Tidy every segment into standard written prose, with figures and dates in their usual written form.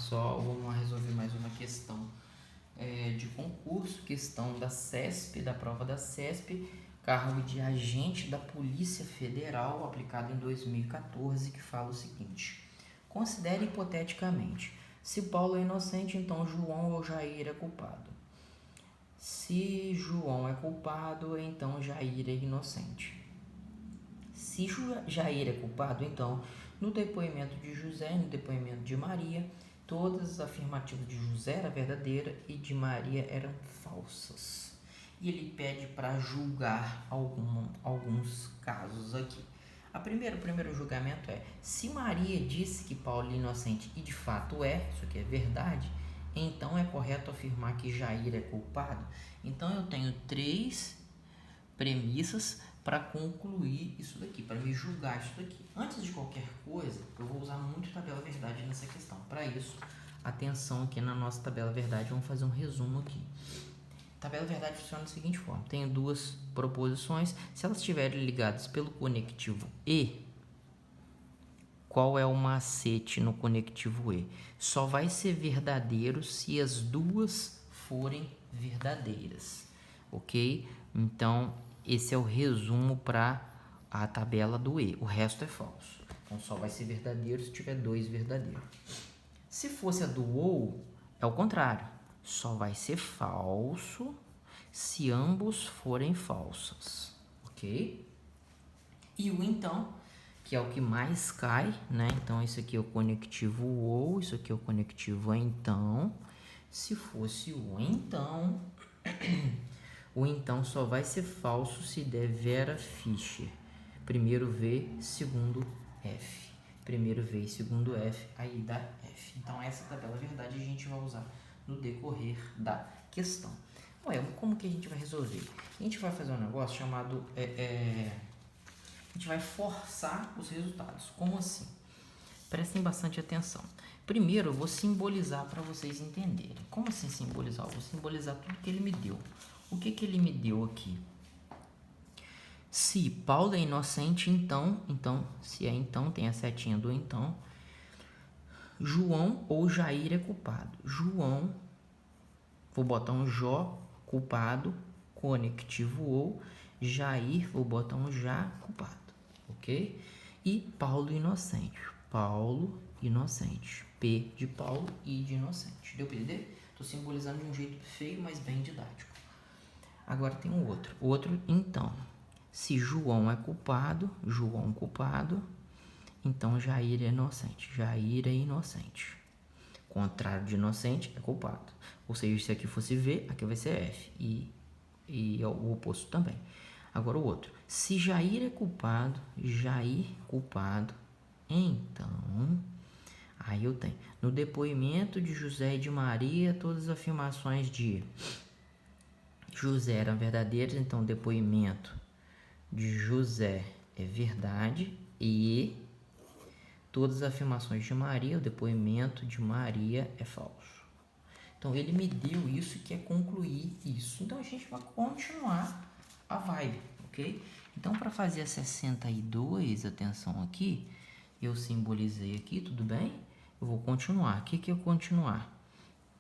pessoal, vamos resolver mais uma questão de concurso, questão da CESP, da prova da CESP, cargo de agente da Polícia Federal, aplicado em 2014, que fala o seguinte: considere hipoteticamente, se Paulo é inocente, então João ou Jair é culpado. Se João é culpado, então Jair é inocente. Se Jair é culpado, então, no depoimento de José e no depoimento de Maria, todas as afirmativas de José eram verdadeiras e de Maria eram falsas. E ele pede para julgar alguns casos aqui. O primeiro julgamento é: se Maria disse que Paulo é inocente e de fato é, isso aqui é verdade, então é correto afirmar que Jair é culpado? Então eu tenho 3 premissas para concluir isso daqui, para me julgar isso daqui. Antes de qualquer coisa, eu vou usar muito tabela verdade nessa questão. Para isso, atenção aqui na nossa tabela verdade, vamos fazer um resumo aqui. Tabela verdade funciona da seguinte forma: tenho 2 proposições, se elas estiverem ligadas pelo conectivo E, qual é o macete no conectivo E? Só vai ser verdadeiro se as 2 forem verdadeiras, ok? Então, esse é o resumo para a tabela do E. O resto é falso. Então, só vai ser verdadeiro se tiver 2 verdadeiros. Se fosse a do OU, é o contrário. Só vai ser falso se ambos forem falsas, ok? E o então, que é o que mais cai, né? Então, esse aqui é o conectivo OU, isso aqui é o conectivo então. Se fosse o então... O então só vai ser falso se der Vera Fischer. Primeiro V, segundo F. Primeiro V e segundo F, aí dá F. Então essa tabela verdade a gente vai usar no decorrer da questão. Ué, como que a gente vai resolver? A gente vai fazer um negócio chamado... a gente vai forçar os resultados. Como assim? Prestem bastante atenção. Primeiro eu vou simbolizar para vocês entenderem. Como assim simbolizar? Eu vou simbolizar tudo que ele me deu. O que ele me deu aqui? Se Paulo é inocente, então, se é então, tem a setinha do então, João ou Jair é culpado. João, vou botar um Jó, culpado, conectivo ou, Jair, vou botar um já, culpado, ok? E Paulo inocente. Paulo inocente. P de Paulo, I de inocente. Deu para entender? Estou simbolizando de um jeito feio, mas bem didático. Agora tem um outro. O outro, então, se João é culpado, João culpado, então Jair é inocente. Jair é inocente. Contrário de inocente é culpado. Ou seja, se aqui fosse V, aqui vai ser F. E o oposto também. Agora o outro. Se Jair é culpado, Jair culpado, então... Aí eu tenho. No depoimento de José e de Maria, todas as afirmações de José eram verdadeiras, então o depoimento de José é verdade e todas as afirmações de Maria, o depoimento de Maria é falso. Então ele me deu isso e quer concluir isso. Então a gente vai continuar a vibe, ok? Então para fazer a 62, atenção aqui, eu simbolizei aqui, tudo bem? Eu vou continuar. O que é continuar?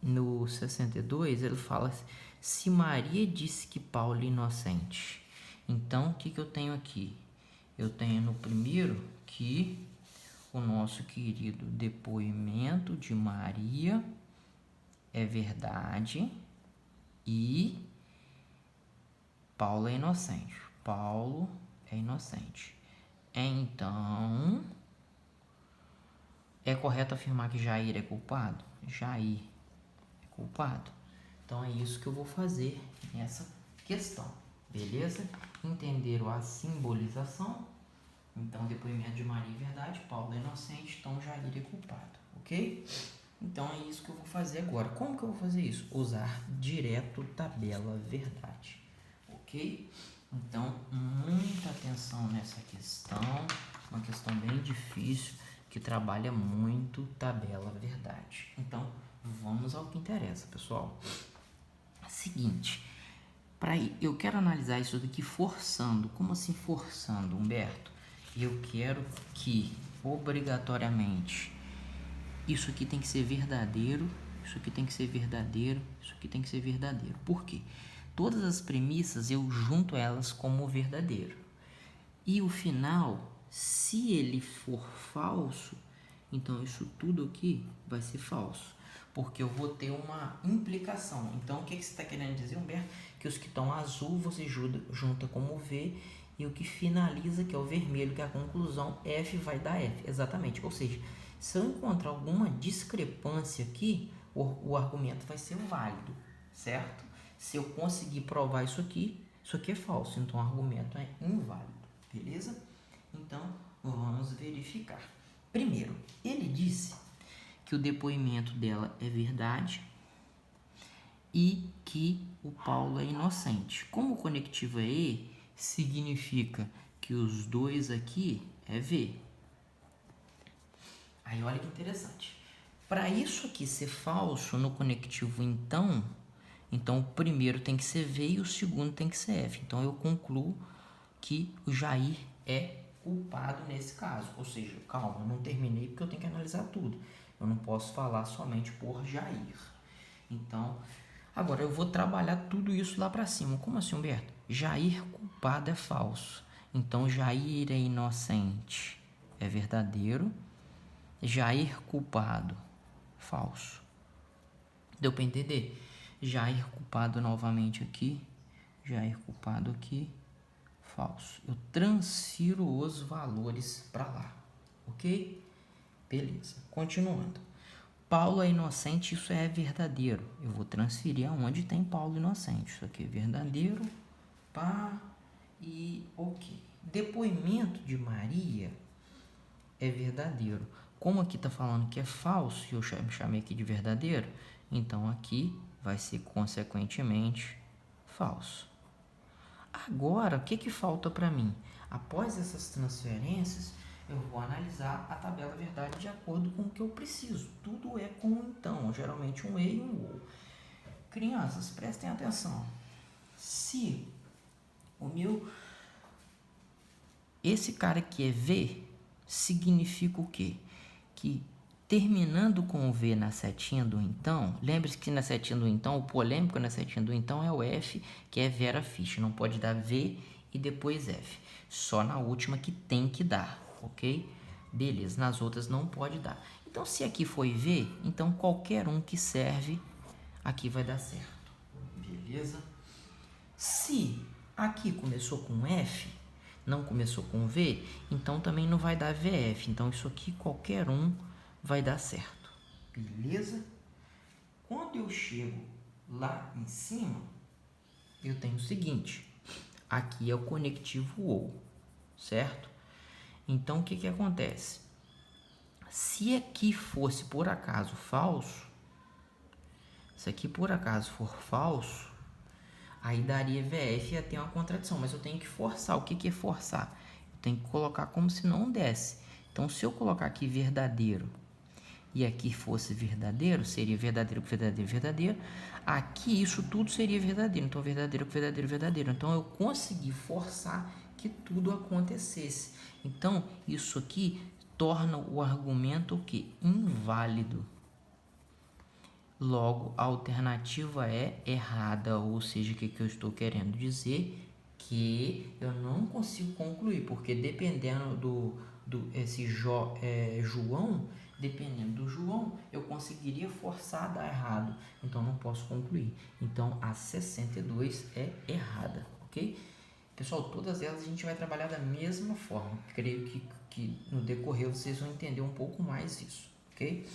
No 62 ele fala assim: se Maria disse que Paulo é inocente, então o que eu tenho aqui? Eu tenho no primeiro que o nosso querido depoimento de Maria é verdade e Paulo é inocente. Paulo é inocente. Então, é correto afirmar que Jair é culpado? Jair é culpado. Então é isso que eu vou fazer nessa questão, beleza? Entenderam a simbolização? Então, depoimento de Maria é verdade, Paulo é inocente, então Jair é culpado, ok? Então é isso que eu vou fazer agora. Como que eu vou fazer isso? Usar direto tabela verdade, ok? Então, muita atenção nessa questão, uma questão bem difícil, que trabalha muito tabela verdade. Então, vamos ao que interessa, pessoal. Seguinte, eu quero analisar isso daqui forçando. Como assim forçando, Humberto? Eu quero que, obrigatoriamente, isso aqui tem que ser verdadeiro, isso aqui tem que ser verdadeiro, isso aqui tem que ser verdadeiro. Por quê? Todas as premissas eu junto elas como verdadeiro. E o final, se ele for falso, então isso tudo aqui vai ser falso. Porque eu vou ter uma implicação. Então o que você está querendo dizer, Humberto? Que os que estão azul você junta como V, e o que finaliza, que é o vermelho, que é a conclusão, F vai dar F. Exatamente. Ou seja, se eu encontrar alguma discrepância aqui, o argumento vai ser válido, certo? Se eu conseguir provar isso aqui é falso, então o argumento é inválido, beleza? Então, vamos verificar. Primeiro, ele disse que o depoimento dela é verdade e que o Paulo é inocente. Como o conectivo é E, significa que os dois aqui é V. Aí olha que interessante. Para isso aqui ser falso no conectivo então o primeiro tem que ser V e o segundo tem que ser F. Então eu concluo que o Jair é culpado nesse caso. Ou seja, calma, eu não terminei porque eu tenho que analisar tudo. Eu não posso falar somente por Jair. Então, agora eu vou trabalhar tudo isso lá para cima. Como assim, Humberto? Jair culpado é falso. Então Jair é inocente. É verdadeiro. Jair culpado, falso. Deu para entender? Jair culpado novamente aqui. Jair culpado aqui, falso. Eu transfiro os valores para lá, ok? Beleza. Continuando. Paulo é inocente, isso é verdadeiro. Eu vou transferir aonde tem Paulo inocente. Isso aqui é verdadeiro, pá, e ok. Depoimento de Maria é verdadeiro. Como aqui está falando que é falso e eu chamei aqui de verdadeiro, então aqui vai ser consequentemente falso. Agora, o que falta para mim? Após essas transferências, eu vou analisar a tabela verdade de acordo com o que eu preciso. Tudo é com então, geralmente um E e um O. Crianças, prestem atenção. Se esse cara aqui é V, significa o quê? Que terminando com o V na setinha do então, lembre-se que na setinha do então, o polêmico na setinha do então é o F, que é Vera Fischer. Não pode dar V e depois F. Só na última que tem que dar, ok? Beleza, nas outras não pode dar. Então, se aqui foi V, então qualquer um que serve, aqui vai dar certo. Beleza? Se aqui começou com F, não começou com V, então também não vai dar VF. Então, isso aqui, qualquer um vai dar certo. Beleza? Quando eu chego lá em cima, eu tenho o seguinte. Aqui é o conectivo OU, certo? Então, o que acontece? Se aqui fosse, por acaso, falso, se aqui, por acaso, for falso, aí daria VF e ia ter uma contradição, mas eu tenho que forçar. O que é forçar? Eu tenho que colocar como se não desse. Então, se eu colocar aqui verdadeiro e aqui fosse verdadeiro, seria verdadeiro com verdadeiro, verdadeiro. Aqui isso tudo seria verdadeiro. Então, verdadeiro com verdadeiro, verdadeiro. Então, eu consegui forçar que tudo acontecesse. Então, isso aqui torna o argumento o quê? Inválido. Logo, a alternativa é errada, ou seja, o que eu estou querendo dizer? Que eu não consigo concluir, porque dependendo João, dependendo do João, eu conseguiria forçar a dar errado, então não posso concluir. Então, a 62 é errada, ok? Pessoal, todas elas a gente vai trabalhar da mesma forma. Creio que no decorrer vocês vão entender um pouco mais isso, ok?